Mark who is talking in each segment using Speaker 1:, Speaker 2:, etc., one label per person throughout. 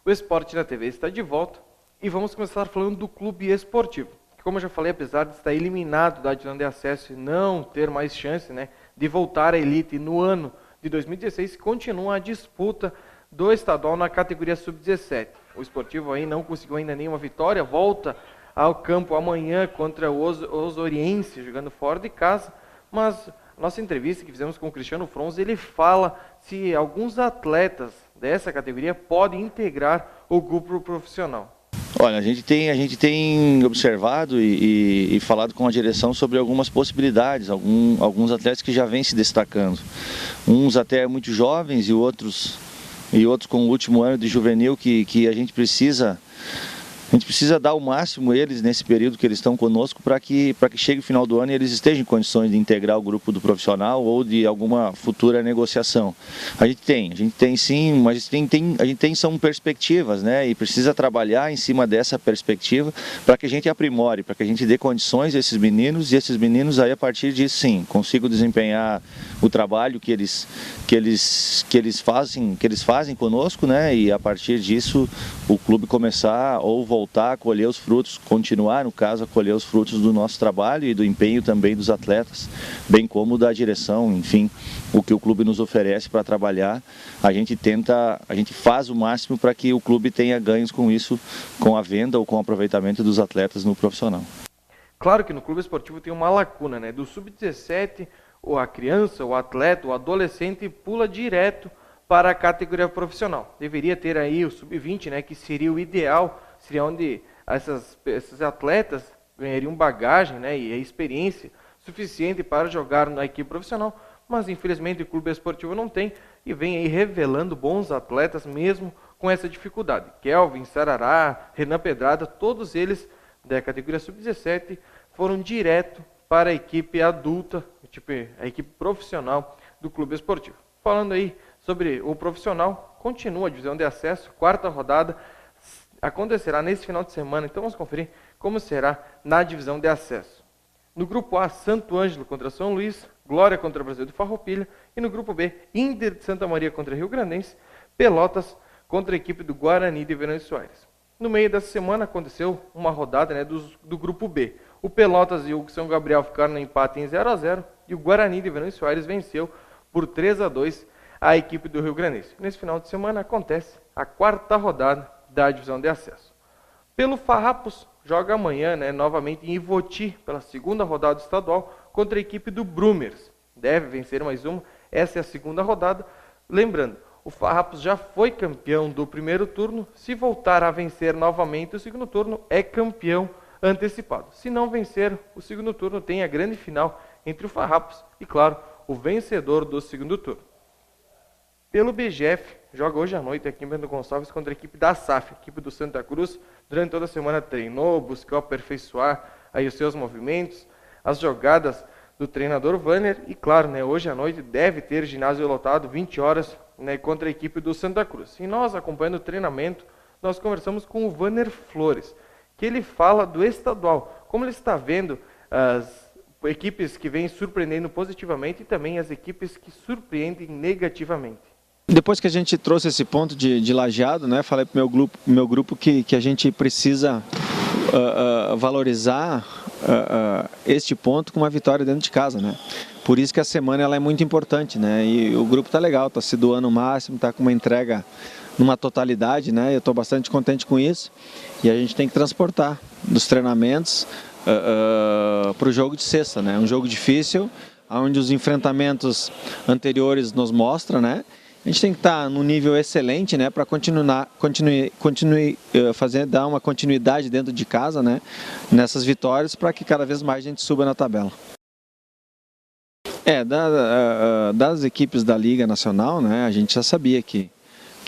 Speaker 1: O Esporte na TV está de volta e vamos começar falando do Clube Esportivo. Como eu já falei, apesar de estar eliminado da divisão de acesso e não ter mais chance, de voltar à elite no ano de 2016, continua a disputa do estadual na categoria sub-17. O Esportivo aí não conseguiu ainda nenhuma vitória, volta ao campo amanhã contra o Osoriense, jogando fora de casa, mas nossa entrevista que fizemos com o Cristiano Fronze, ele fala se alguns atletas dessa categoria podem integrar o grupo profissional.
Speaker 2: Olha, a gente tem observado e falado com a direção sobre algumas possibilidades, alguns atletas que já vêm se destacando. Uns até muito jovens e outros com o último ano de juvenil que a gente precisa dar o máximo eles nesse período que eles estão conosco para que chegue o final do ano e eles estejam em condições de integrar o grupo do profissional ou de alguma futura negociação. A gente tem sim, mas a gente tem são perspectivas, e precisa trabalhar em cima dessa perspectiva para que a gente aprimore, para que a gente dê condições a esses meninos e esses meninos aí a partir disso sim, consigam desempenhar o trabalho que eles fazem conosco, e a partir disso o clube começar ou voltar a colher os frutos, continuar no caso a colher os frutos do nosso trabalho e do empenho também dos atletas, bem como da direção, enfim, o que o clube nos oferece para trabalhar, a gente faz o máximo para que o clube tenha ganhos com isso, com a venda ou com o aproveitamento dos atletas no profissional.
Speaker 1: Claro que no clube esportivo tem uma lacuna, do sub-17, a criança, o atleta, o adolescente pula direto para a categoria profissional. Deveria ter aí o sub-20, que seria o ideal, seria onde esses atletas ganhariam bagagem, e a experiência suficiente para jogar na equipe profissional, mas infelizmente o clube esportivo não tem e vem aí revelando bons atletas mesmo com essa dificuldade. Kelvin, Sarará, Renan Pedrada, todos eles da categoria sub-17 foram direto para a equipe adulta, a equipe profissional do clube esportivo. Falando aí sobre o profissional, continua a divisão de acesso, quarta rodada, acontecerá nesse final de semana, então vamos conferir como será na divisão de acesso. No grupo A, Santo Ângelo contra São Luís, Glória contra Brasil de Farroupilha, e no grupo B, Inter de Santa Maria contra Rio Grandense, Pelotas contra a equipe do Guarani de Venâncio Soares. No meio dessa semana aconteceu uma rodada do grupo B. O Pelotas e o São Gabriel ficaram no empate em 0-0 e o Guarani de Venâncio Soares venceu por 3-2 a equipe do Rio Grandense. Nesse final de semana acontece a quarta rodada da divisão de acesso. Pelo Farrapos, joga amanhã, novamente em Ivoti, pela segunda rodada estadual, contra a equipe do Brumers. Deve vencer mais uma, essa é a segunda rodada. Lembrando, o Farrapos já foi campeão do primeiro turno, se voltar a vencer novamente o segundo turno, é campeão antecipado. Se não vencer o segundo turno, tem a grande final entre o Farrapos e, claro, o vencedor do segundo turno. Pelo BGF, joga hoje à noite aqui em Bento Gonçalves contra a equipe da SAF, a equipe do Santa Cruz. Durante toda a semana treinou, buscou aperfeiçoar aí os seus movimentos, as jogadas do treinador Vanner. E claro, hoje à noite deve ter ginásio lotado, 20 horas, contra a equipe do Santa Cruz. E nós, acompanhando o treinamento, nós conversamos com o Vanner Flores, que ele fala do estadual, como ele está vendo as equipes que vêm surpreendendo positivamente e também as equipes que surpreendem negativamente.
Speaker 3: Depois que a gente trouxe esse ponto de lajeado, falei para o meu grupo que a gente precisa valorizar este ponto com uma vitória dentro de casa, Por isso que a semana ela é muito importante, E o grupo está legal, está se doando o máximo, está com uma entrega numa totalidade, Eu estou bastante contente com isso e a gente tem que transportar dos treinamentos para o jogo de sexta, Um jogo difícil, onde os enfrentamentos anteriores nos mostram, A gente tem que estar num nível excelente, para dar uma continuidade dentro de casa, nessas vitórias, para que cada vez mais a gente suba na tabela. Das equipes da Liga Nacional, a gente já sabia que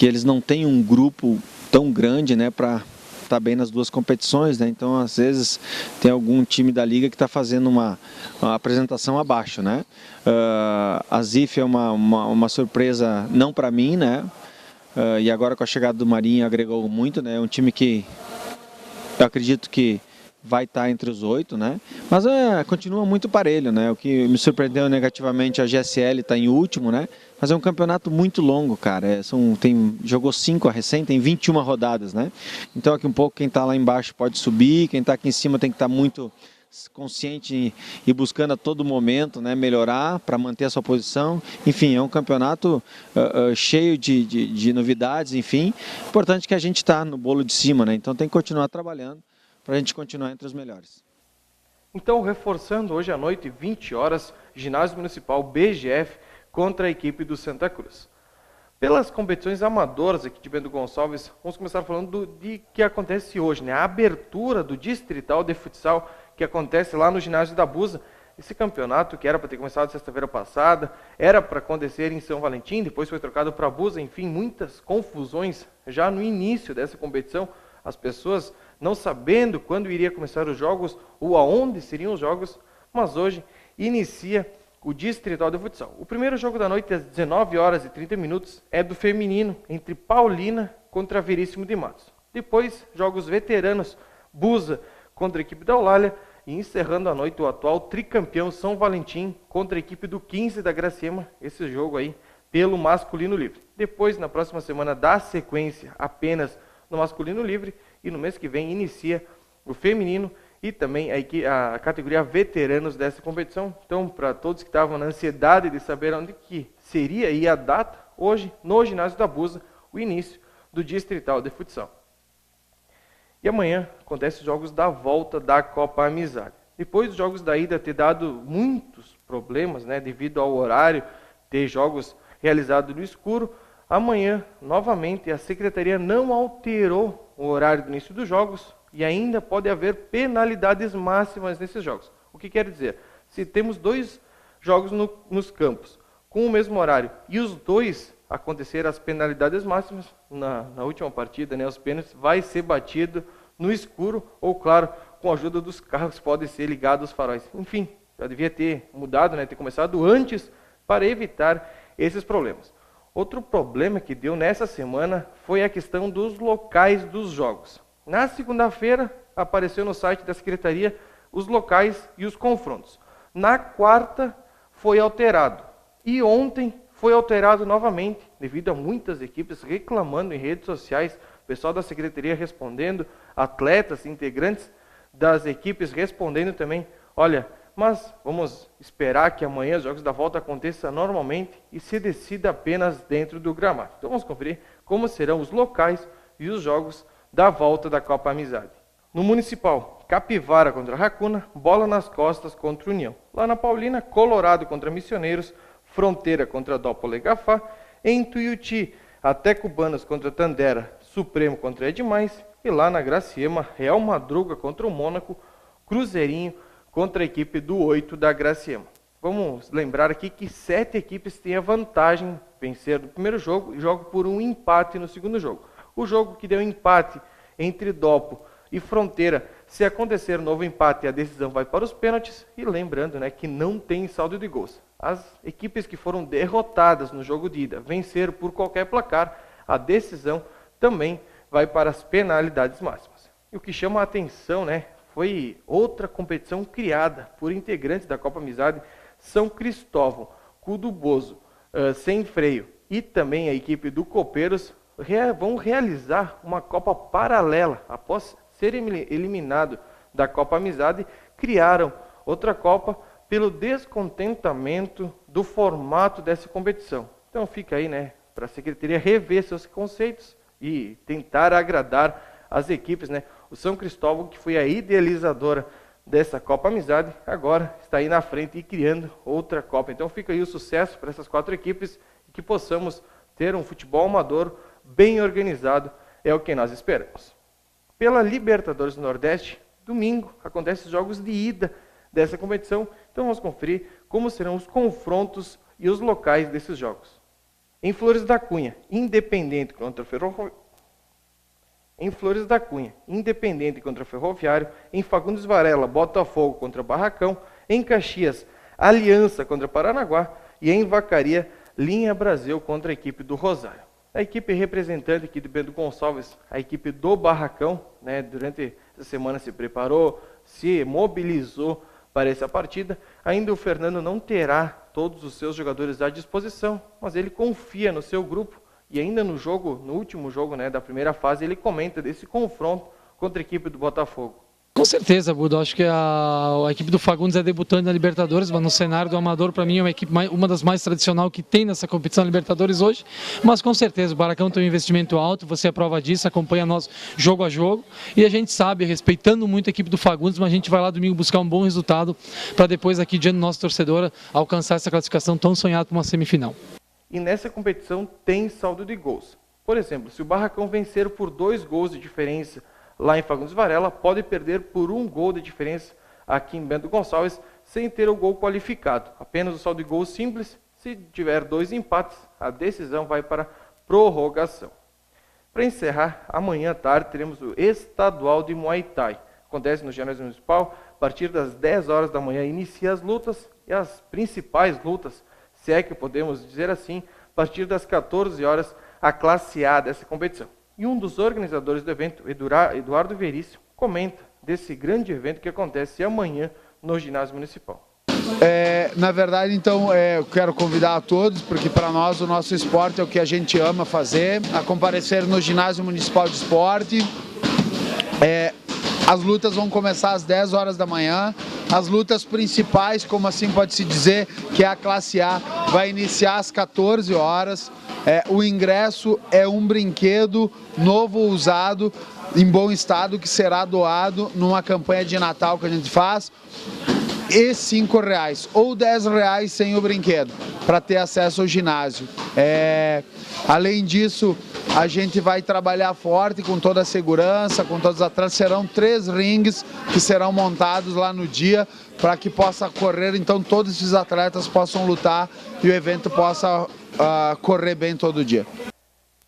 Speaker 3: eles não têm um grupo tão grande, para estar bem nas duas competições, Então, às vezes, tem algum time da Liga que está fazendo uma apresentação abaixo, A ZIF é uma surpresa não para mim, E agora com a chegada do Marinho agregou muito, É um time que eu acredito que vai estar entre os 8, né? Mas continua muito parelho, né? O que me surpreendeu negativamente, a GSL está em último, né? Mas é um campeonato muito longo, cara. Jogou 5 a recém, tem 21 rodadas, né? Então aqui um pouco quem está lá embaixo pode subir, quem está aqui em cima tem que estar muito consciente e buscando a todo momento, né, melhorar para manter a sua posição. Enfim, é um campeonato cheio de novidades, enfim. Importante que a gente está no bolo de cima, né? Então tem que continuar trabalhando para a gente continuar entre os melhores.
Speaker 1: Então, reforçando, hoje à noite, 20 horas, Ginásio Municipal BGF contra a equipe do Santa Cruz. Pelas competições amadoras aqui de Bento Gonçalves, vamos começar falando de que acontece hoje, né? A abertura do Distrital de Futsal que acontece lá no ginásio da Busa. Esse campeonato, que era para ter começado sexta-feira passada, era para acontecer em São Valentim, depois foi trocado para a Busa, enfim, muitas confusões já no início dessa competição, as pessoas não sabendo quando iria começar os jogos ou aonde seriam os jogos, mas hoje inicia o Distrital de Futsal. O primeiro jogo da noite, às 19 horas e 30 minutos, é do feminino, entre Paulina contra Veríssimo de Matos. Depois, jogos veteranos, Busa contra a equipe da Eulália, e encerrando a noite o atual tricampeão São Valentim contra a equipe do 15 da Graciema, esse jogo aí pelo masculino livre. Depois, na próxima semana, dá sequência apenas no masculino livre, e no mês que vem inicia o feminino e também a categoria veteranos dessa competição. Então, para todos que estavam na ansiedade de saber onde que seria aí a data, hoje, no ginásio da Busa, o início do Distrital de Futsal. E amanhã acontecem os jogos da volta da Copa Amizade. Depois dos jogos da ida ter dado muitos problemas, né, devido ao horário, ter jogos realizados no escuro, amanhã, novamente, a Secretaria não alterou o horário do início dos jogos e ainda pode haver penalidades máximas nesses jogos. O que quer dizer? Se temos 2 jogos nos campos com o mesmo horário e os 2 acontecer as penalidades máximas, na última partida, né, os pênaltis, vai ser batido no escuro ou, claro, com a ajuda dos carros que podem ser ligados aos faróis. Enfim, já devia ter mudado, né, ter começado antes para evitar esses problemas. Outro problema que deu nessa semana foi a questão dos locais dos jogos. Na segunda-feira, apareceu no site da Secretaria os locais e os confrontos. Na quarta, foi alterado. E ontem foi alterado novamente, devido a muitas equipes reclamando em redes sociais, o pessoal da Secretaria respondendo, atletas, integrantes das equipes respondendo também, olha, mas vamos esperar que amanhã os jogos da volta aconteçam normalmente e se decida apenas dentro do gramado. Então vamos conferir como serão os locais e os jogos da volta da Copa Amizade. No Municipal, Capivara contra Racuna, Bola nas Costas contra União. Lá na Paulina, Colorado contra Missioneiros, Fronteira contra Dópola e Gafá. Em Tuiuti, até Cubanos contra Tandera, Supremo contra Edmais. E lá na Graciema, Real Madruga contra o Mônaco, Cruzeirinho contra a equipe do 8 da Graciema. Vamos lembrar aqui que 7 equipes têm a vantagem de vencer no primeiro jogo e jogam por um empate no segundo jogo. O jogo que deu empate entre Dopo e Fronteira, se acontecer novo empate, a decisão vai para os pênaltis. E lembrando, né, que não tem saldo de gols. As equipes que foram derrotadas no jogo de ida venceram por qualquer placar, a decisão também vai para as penalidades máximas. E o que chama a atenção, né, foi outra competição criada por integrantes da Copa Amizade, São Cristóvão, Cuduboso, Sem Freio e também a equipe do Copeiros vão realizar uma Copa paralela. Após ser eliminado da Copa Amizade, criaram outra Copa pelo descontentamento do formato dessa competição. Então fica aí, né, para a Secretaria rever seus conceitos e tentar agradar as equipes, né? O São Cristóvão, que foi a idealizadora dessa Copa Amizade, agora está aí na frente e criando outra Copa. Então fica aí o sucesso para essas 4 equipes e que possamos ter um futebol amador bem organizado, é o que nós esperamos. Pela Libertadores do Nordeste, domingo, acontecem os jogos de ida dessa competição. Então vamos conferir como serão os confrontos e os locais desses jogos. Em Flores da Cunha, Independente contra Ferroviário. Em Fagundes Varela, Botafogo contra Barracão. Em Caxias, Aliança contra Paranaguá. E em Vacaria, Linha Brasil contra a equipe do Rosário. A equipe representante aqui de Bento Gonçalves, a equipe do Barracão, né, durante essa semana se preparou, se mobilizou para essa partida. Ainda o Fernando não terá todos os seus jogadores à disposição, mas ele confia no seu grupo e ainda no último jogo, né, da primeira fase, ele comenta desse confronto contra a equipe do Botafogo.
Speaker 4: Com certeza, Budo. Acho que a equipe do Fagundes é debutante na Libertadores, mas no cenário do Amador, para mim, é uma das mais tradicionais que tem nessa competição Libertadores hoje. Mas com certeza, o Baracão tem um investimento alto, você é prova disso, acompanha nós jogo a jogo. E a gente sabe, respeitando muito a equipe do Fagundes, mas a gente vai lá domingo buscar um bom resultado para depois, aqui diante do nosso torcedor, alcançar essa classificação tão sonhada para uma semifinal.
Speaker 1: E nessa competição tem saldo de gols. Por exemplo, se o Barracão vencer por 2 gols de diferença lá em Fagundes Varela, pode perder por 1 gol de diferença aqui em Bento Gonçalves, sem ter o gol qualificado. Apenas o saldo de gol simples. Se tiver 2 empates, a decisão vai para prorrogação. Para encerrar, amanhã à tarde teremos o Estadual de Muay Thai. Acontece no ginásio municipal, a partir das 10 horas da manhã inicia as lutas, e as principais lutas, se é que podemos dizer assim, a partir das 14 horas, a classe A dessa competição. E um dos organizadores do evento, Eduardo Veríssimo, comenta desse grande evento que acontece amanhã no ginásio municipal.
Speaker 5: Na verdade, então, eu quero convidar a todos, porque para nós o nosso esporte é o que a gente ama fazer, a comparecer no ginásio municipal de esporte. As lutas vão começar às 10 horas da manhã. As lutas principais, como assim pode-se dizer, que é a classe A, vai iniciar às 14 horas. O ingresso é um brinquedo novo ou usado, em bom estado, que será doado numa campanha de Natal que a gente faz. E R$5 ou R$10 sem o brinquedo, para ter acesso ao ginásio. Além disso, a gente vai trabalhar forte com toda a segurança, com todos os atletas. Serão 3 rings que serão montados lá no dia, para que possa correr, então todos esses atletas possam lutar e o evento possa correr bem todo dia.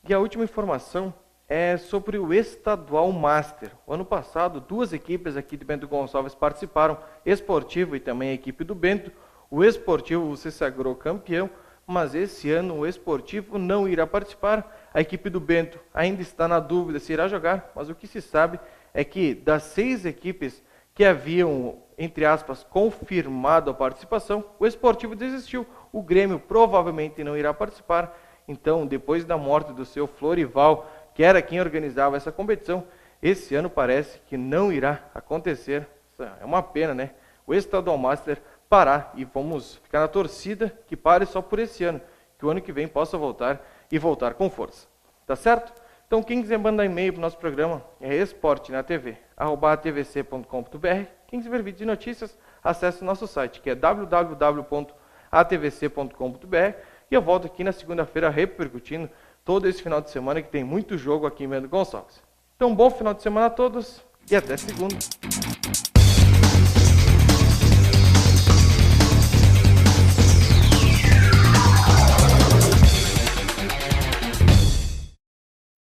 Speaker 1: E a última informação é sobre o Estadual Master. O ano passado, 2 equipes aqui de Bento Gonçalves participaram, Esportivo e também a equipe do Bento. O Esportivo se sagrou campeão, mas esse ano o Esportivo não irá participar. A equipe do Bento ainda está na dúvida se irá jogar, mas o que se sabe é que das 6 equipes que haviam, entre aspas, confirmado a participação, o Esportivo desistiu. O Grêmio provavelmente não irá participar. Então, depois da morte do seu Florival, que era quem organizava essa competição, esse ano parece que não irá acontecer. É uma pena, né? O Estadual Master parar, e vamos ficar na torcida que pare só por esse ano, que o ano que vem possa voltar e voltar com força. Tá certo? Então, quem quiser mandar e-mail para o nosso programa é esportenatv@atvc.com.br. Quem quiser ver vídeos e notícias, acesse o nosso site, que é www.atvc.com.br. E eu volto aqui na segunda-feira repercutindo todo esse final de semana, que tem muito jogo aqui em Bento Gonçalves. Então, bom final de semana a todos e até segunda.